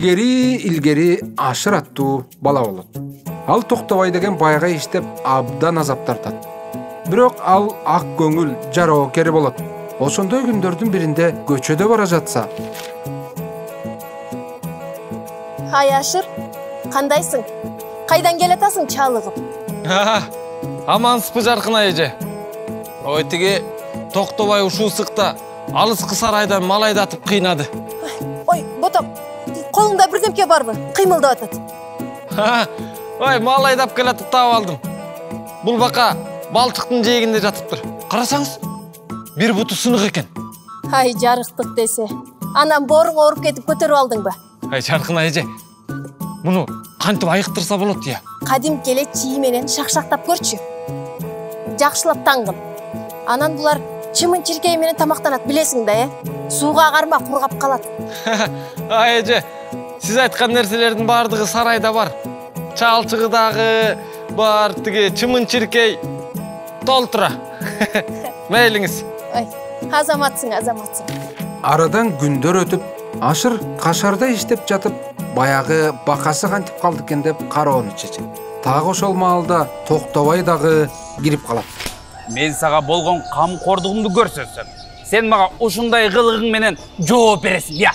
Илгери Ашыр аттуу бала болот. Ал Токтобай деген байга иштеп абдан азап тартат. Бирок ал ак көңүл, жароокер болот. Ошондой күндөрдүн биринде көчөдө бара жатса. Хай Ашыр, кандайсың? Кайдан келатасың чалыгып? Амансызбы Жаркын эже. Ой тиги Токтобай ушул сыкта алыскы сарайдан мал айдатып кыйнады. Ой, Боток, колуңда бирдемке барбы? Кыймылдап атат. Ой, мал айдап келатып таап алдым. Бул бака балчыктын жээгинде жатыптыр. Карасаңыз, бир буту сынык экен. Ай, жарыктык десе. Анан боруң ооруп кетип көтөрүп алдыңбы? Ай, Жаркын эже. Муну кантип айыктырса болот я? Кадимки эле чии менен шакшактап көрчү. Жакшылап таңгын. Анан булар чымын чиркей менен тамактанат, билесиң да, Сууга карма, кургап калат. Ай, эже, сиз айткан нерселердин бардыгы сарайда бар. Чалчыгы дагы бар, тиги чымын чиркей толтура. Мейлиңиз. Ой, азаматсың. Арадан күндөр өтүп, Ашыр кашарда иштеп жатып, баягы бакасы кантип калды экен деп кароону чечет. Тагы ошол маалда Токтобай дагы кирип калат. Мен сага болгон камкордугумду көрсөтсөм, сен мага ушундай кылыгың менен жооп бересиң, я.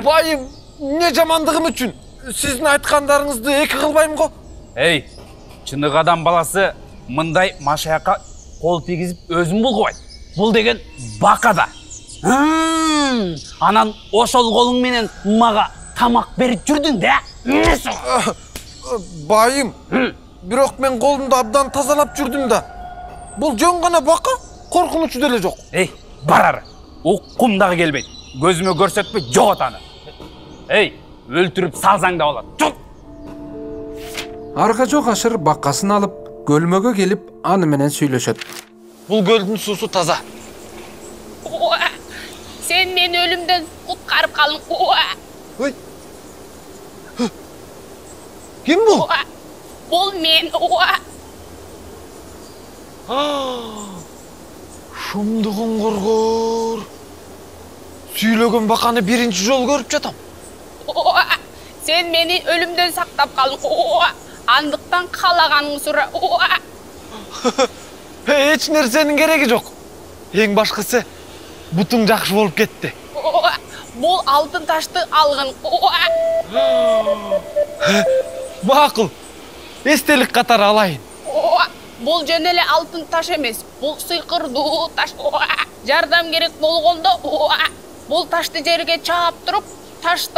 Байым, не жамандыгым үчүн? Сиздин айткандарыңызды эки кылбайм го. Эй, чынык адам баласы мындай машаякка кол тийгизип өзүн булгубайт. Бул деген бакада. Анан ошол колуң менен мага тамак берип жүрдүң да? Байым, бирок мен колумду абдан тазалап жүрдүм да. Бул жөн гана бака, коркунучу деле жок. Эй, барар. Уккум дагы келбейт. Көзүмө көрсөтпөй жогот аны. Эй, өлтүрүп салсаң да болот. Чук! Арга жок Ашыр бакасын алып, көлмөгө келип, аны менен сүйлөшөт. Бул көлдүн суусу таза. Сен мени өлүмдөн куткарып калдың. Ой. Ким бул? Бул мен. Шумдугун коргор. Сүйлөгөн баканы биринчи жолу көрүп жатам. Сен мени өлүмдөн сактап калдың. Андыктан каалаганың сура. Эч нерсенин кереги жок. Эң башкысы бутуң жакшы болуп кетти. Бул алтын ташты алгын. Макул. Эстелик катары алайын. Бул жөн эле алтын таш эмес. Бул сыйкырдуу таш. Жардам керек болгондо бул ташты жерге чаап туруп, таш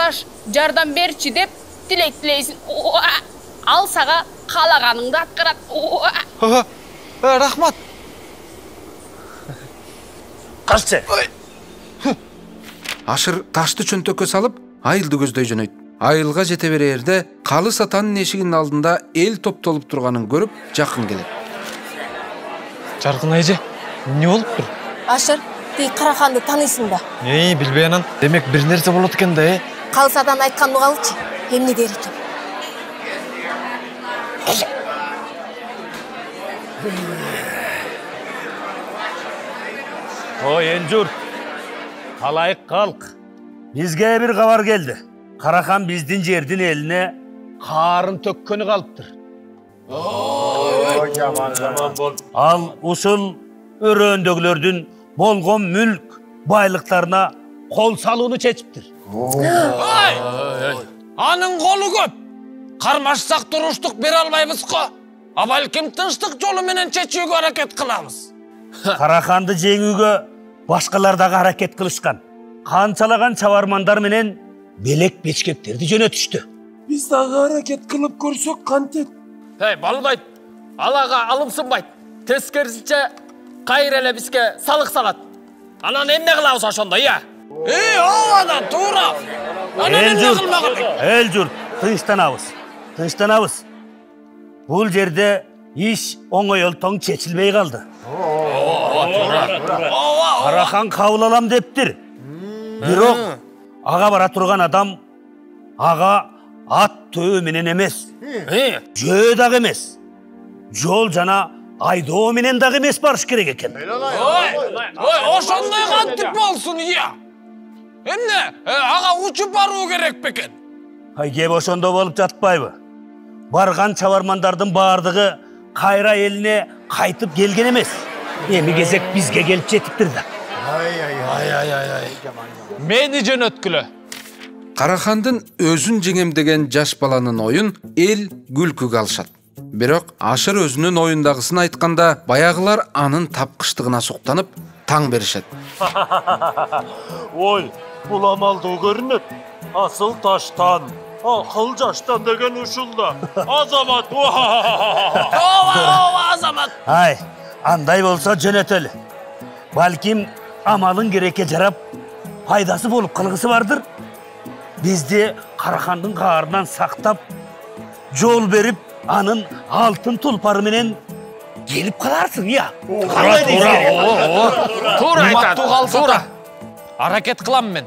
жардам берчи деп тилек тилейсиң. Ал сага каалаганыңды аткарат. Рахмат. Каччы. Ашыр ташты чөнтөккө салып, айылды көздөй жөнөйт. Айылга жете берерде, калыс атанын эшигинин алдында эл топтолуп турганын көрүп, жакын келет. Жаркын эже, эмне болуптур? Ашыр, тиги Караханды тааныйсың да? Билбей анан. Демек бир нерсе болот экен да, Калыс атан айтканды угабычы, эмне дер экен? Ой, Энжур, калайык калк. Бизге бир кабар келди. Карахан биздин жердин элине каарын төккөнү калыптыр. Жаман бол. Ал ушул өрөөндөгүлөрдүн болгон мүлк байлыктарына кол салууну чечиптир. Анын колу көп. Кармашсак туруштук бере албайбыз го. А балким тынчтык жолу менен чечүүгө аракет кылабыз. Караханды жеңүүгө башкалар дагы аракет кылышкан. Канчалаган чабармандар менен белек бечкектерди жөнөтүштү. Биз дагы аракет кылып көрсөк кантет? Балбайт. Алага алымсынбайт. Тескерисинче кайра эле бизге салык салат. Анан эмне кылабыз ошондо, я? Ооба, туура. Анан эмне кылмак? Эл журт, тынчтанабыз. Бул жерде иш оңойлтоң чечилбей калды. Карахан кабыл алам дептир. Бирок ага бара турган адам ага ат төбө менен эмес. Жөө дагы эмес. Жол жана айдоо менен дагы эмес барыш керек экен. Ошондой кантип болсун, ия. Эмне? Ага учуп баруу керек бекен. Ай, кеп ошондо болуп жатпайбы? Барган чабармандардын бардыгы кайра элине кайтып келген эмес. Эми кезек бизге келип жетиптир да. Мени жөнөткүлө. Карахандын өзүн жеңем деген жаш баланын оюн эл күлкүгө алышат. Бирок Ашыр өзүнүн оюндагысын айтканда баягылар анын тапкычтыгына суктанып таң беришет. Ой, бул амалдуу көрүнөт. Асыл таштан, акыл жаштан деген ушулда. Азамат. Азамат. Ай, андай болсо жөнөтөлү. Балким амалын керекке жарап, пайдасы болуп калгысы бардыр. Бизди Карахандын каарынан сактап, жол берип, анын алтын тулпары менен келип каларсың, я. Туура айтат. Туура. Аракет кылам мен.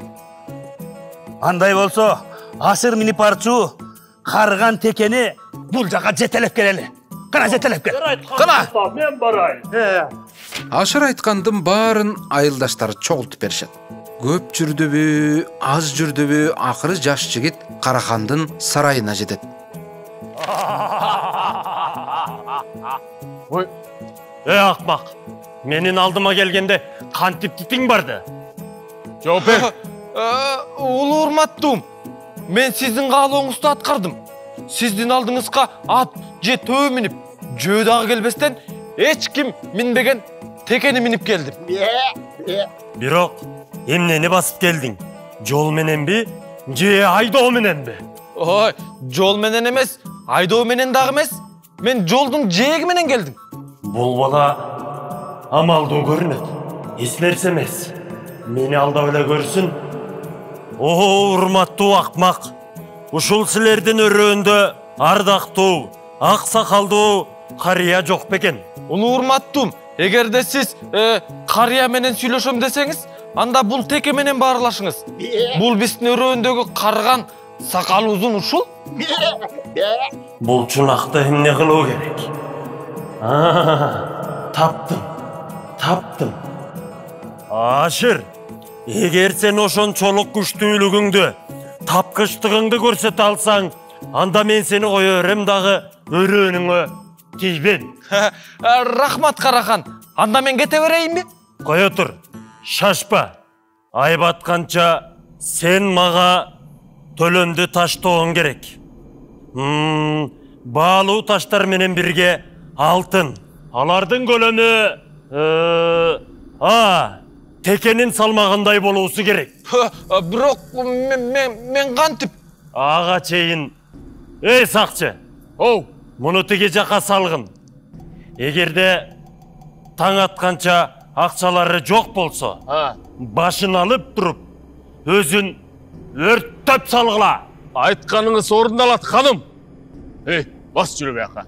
Андай болсо, Ашыр минип барчу карган текени бул жака жетелеп келели. Кана жетелеп кел. Кына. Мен барайын. Ашыр айткандын баарын айылдаштары чогултуп беришет. Көп жүрдүбү, аз жүрдүбү, акыры жаш жигит Карахандын сарайына жетет. Ой, акмак. Менин алдыма келгенде кантип титиң барды? Жооп бер. Улуу урматтуум. Мен сиздин каалооңузду аткардым. Сиздин алдыңызга ат же төө минип, жөө дагы келбестен эч ким минбеген текени минип келдим. Бирок, эмнени басып келдиң? Жол мененби, же айдоо мененби? Ой, жол менен эмес, айдоо менен дагы эмес. Мен жолдун жээги менен келдим. Бул бала амалдуу көрүнөт. Эч нерсе эмес. Мени алдап эле көрсүн. О, урматтуу акмак. Ушул силердин өрөөндө ардактуу, ак сакалдуу карыя жок бекен. Улуу урматтуум, эгерде сиз карыя менен сүйлөшөм десеңиз, анда бул теке менен баарлашыңыз. Бул биздин өрөөндөгү карган сакалы узун ушул. Бул чунакта эмне кылуу керек? Таптым. Ашыр, эгер сен ошончолук күчтүүлүгүңдү, тапкычтыгыңды көрсөтө алсаң, анда мен сени кое берем дагы өрөөнүңө тийбен. Рахмат Карахан. Анда мен кете берейинби? Кое тур, шашпа. Ай батканча сен мага төлөмдү таштооң керек. Баалуу таштар менен бирге алтын. Алардын көлөмү текенин салмагандай болуусу керек. Бирок мен кантип? Ага чейин. Эй сакчы. Муну тиги жака салгын. Эгерде таң атканча акчалары жок болсо, башын алып туруп, өзүн өрттөп салгыла. Айтканыңыз орундалат, ханым. Бас жүрө бияка.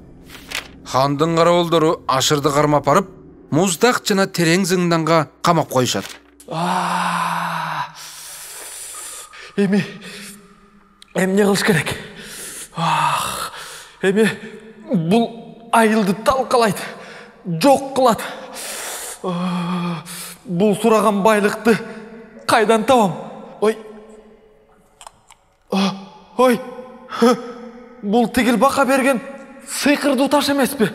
Хандын караболдору Ашырды кармап барып, муздак жана терең зынданга камап коюшат. Эмне кылыш керек? Эми бул айылды талкалайт, жок кылат. Бул сураган байлыкты кайдан табам? Ой, бул тигил бака берген сыйкырдуу таш эмеспи?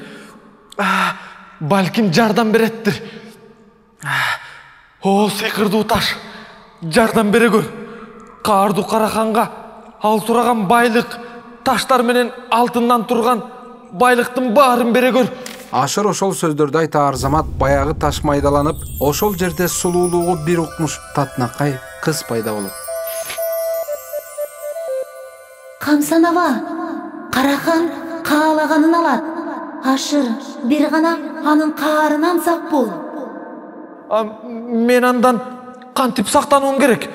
Балким жардам береттир. Сыйкырдуу таш, жардам бере көр. Каардуу Караханга ал сураган байлык, таштар менен алтындан турган байлыктын баарын бере көр. Ашыр ошол сөздөрдү айта арзамат баягы таш майдаланып, ошол жерде сулуулугу бир укмуш татынакай кыз пайда болот. Камсанава, Карахан каалаганын алат. Ашыр бир гана анын каарынан сак бол. Мен андан кантип сактануум керек?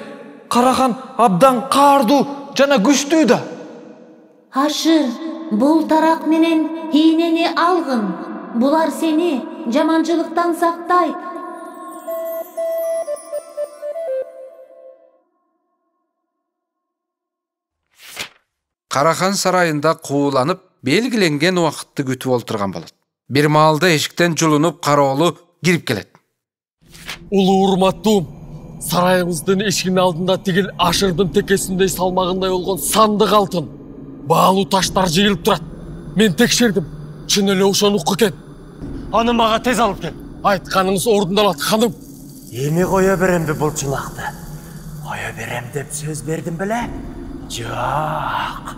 Карахан абдан каардуу жана күчтүү да. Ашыр, бул тарак менен ийнени алгын. Булар сени жаманчылыктан сактайт. Карахан сарайында кууланып, белгиленген убакытты күтүп олтурган болот. Бир маалда эшиктен жулунуп кароолу кирип келет. Улуу урматтуум, сарайыңыздын эшигинин алдында тигил ашырдын текесиндей салмагындай болгон сандык алтын, баалуу таштар жыйылып турат. Мен текшердим. Чын эле ошонуку экен. Аны мага тез алып кел. Айтканыңыз орундалат, ханым. Эми кое беремби бул чынакты? Кое берем деп сөз бердим беле? Жок.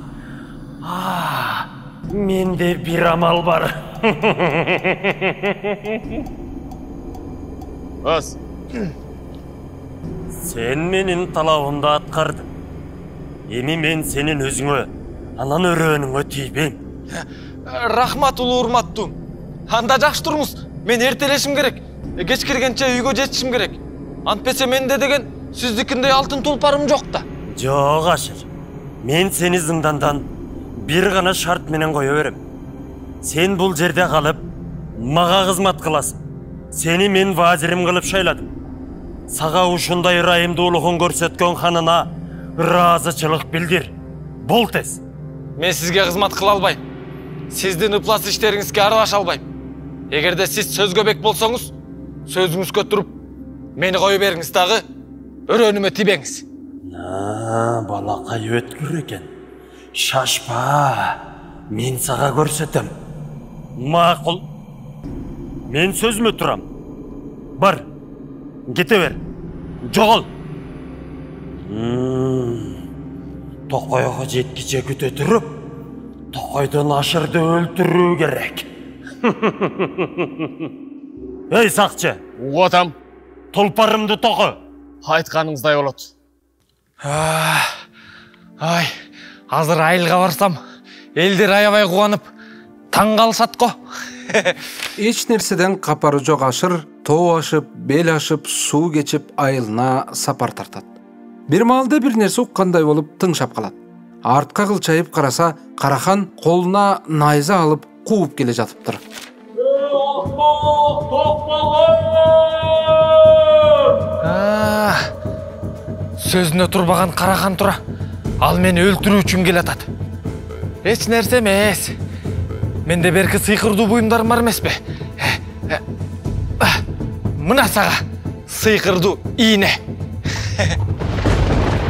Менде бир амал бар. Аз. Сен менин талабымды аткардың. Эми мен сенин өзүңө, анан өрөөнүңө тийбейм. Рахмат улуу урматтуу. Анда жакшы туруңуз. Мен эртелешим керек. Кеч киргенче үйгө жетишим керек. Антпесе менде деген сиздикиндей алтын тулпарым жок да. Жок Ашыр. Мен сени зындандан бир гана шарт менен кое берем. Сен бул жерде калып, мага кызмат кыласың. Сени мен вазирим кылып шайладым. Сага ушундай ырайымдуулугун көрсөткөн ханына ыраазычылык билдир. Бул тез. Мен сизге кызмат кыла албайм. Сиздин ыплас иштериңизге аралаша албайм. Эгерде сиз сөзгө бек болсоңуз, сөзүңүзгө туруп, мени кое бериңиз дагы, өрөөнүмө тийбеңиз. Балакай өткүр экен. Шашпа. Мен сага көрсөтөм. Макул. Мен сөзүмө турам. Бар. Кете бер. Жогол. Токойго жеткиче күтө туруп, Токойдон Ашырды өлтүрүү керек. Эй, сакчы. Угатам. Тулпарымды токо. Айтканыңыздай болот. Ай, азыр айылга барсам, элдер аябай кубанып, таң калышат го. Эч нерседен капары жок Ашыр тоо ашып, бел ашып, суу кечип айылына сапар тартат. Бир маалда бир нерсе уккандай болуп тыңшап калат. Артка кылчайып караса, Карахан колуна найза алып кууп келе жатыптыр. Сөзүнө турбаган Карахан тура. Ал мени өлтүрүү үчүн келатат. Эч нерсе эмес. Менде берки сыйкырдуу буюмдарым бар эмеспи? Мына сага сыйкырдуу ийне.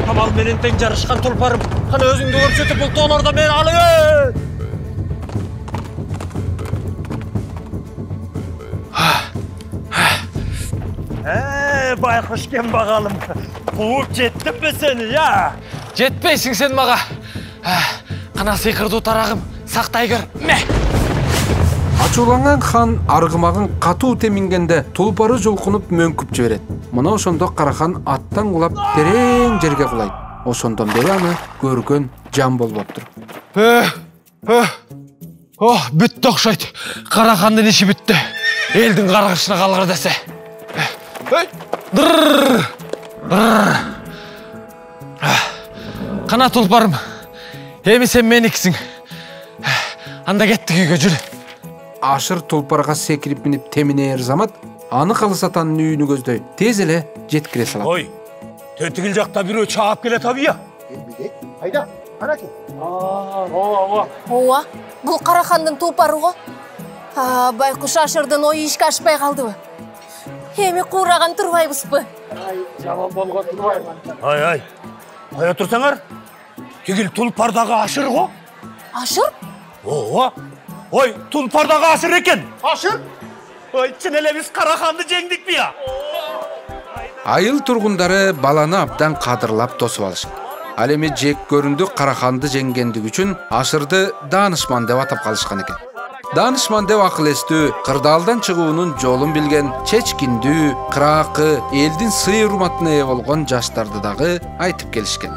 Камал менен тең жарышкан тулпарым. Кана өзүңдү көрсөтүп бул тоолордо мени алыңыз. Байкуш кен багалым. Кууп жеттимби сени, я? Жетпейсиң сен мага. Кана сыйкырдуу тарагым, сактай көр. Ачууланган хан аргымагын катуу темингенде тулпары жолкунуп мөңкүп жиберет. Мына ошондо Карахан аттан кулап терең жерге кулайт. Ошондон бери аны көргөн жан болбоптур. Бүттү окшойт. Карахандын иши бүттү. Элдин каргышына калгыр десе. Кана тулпарым. Эми сен мениксиң. Анда кеттик үйгө, жүрү. Ашыр тулпарга секирип минип теминээр замат, аны калыс атанын үйүнү көздөй тез эле жеткире салат. Ой, тетигил жакта бирөө чаап келет абыя. Кайда? Кана кен? Ооба, бул Карахандын тулпары го. Байкуш Ашырдын ою ишке ашпай калдыбы? Эми куураган турбайбызбы? Жаман болгон турбайбы? Ай, кая турсаңар? Тигил тулпардагы Ашыр го? Ашыр? Ооба. Ой, тулпардагы Ашыр экен. Ашыр? Ой, чын эле биз Караханды жеңдикпи я? Айыл тургундары баланы абдан кадырлап тосуп алышат. Ал эми жек көрүндү Караханды жеңгендиги үчүн Ашырды Даанышман деп атап калышкан экен. Даанышман деп акыл эстүү, кырдаалдан чыгуунун жолун билген, чечкиндүү, кыраакы, элдин сый урматына ээ болгон жаштарды дагы айтып келишкен.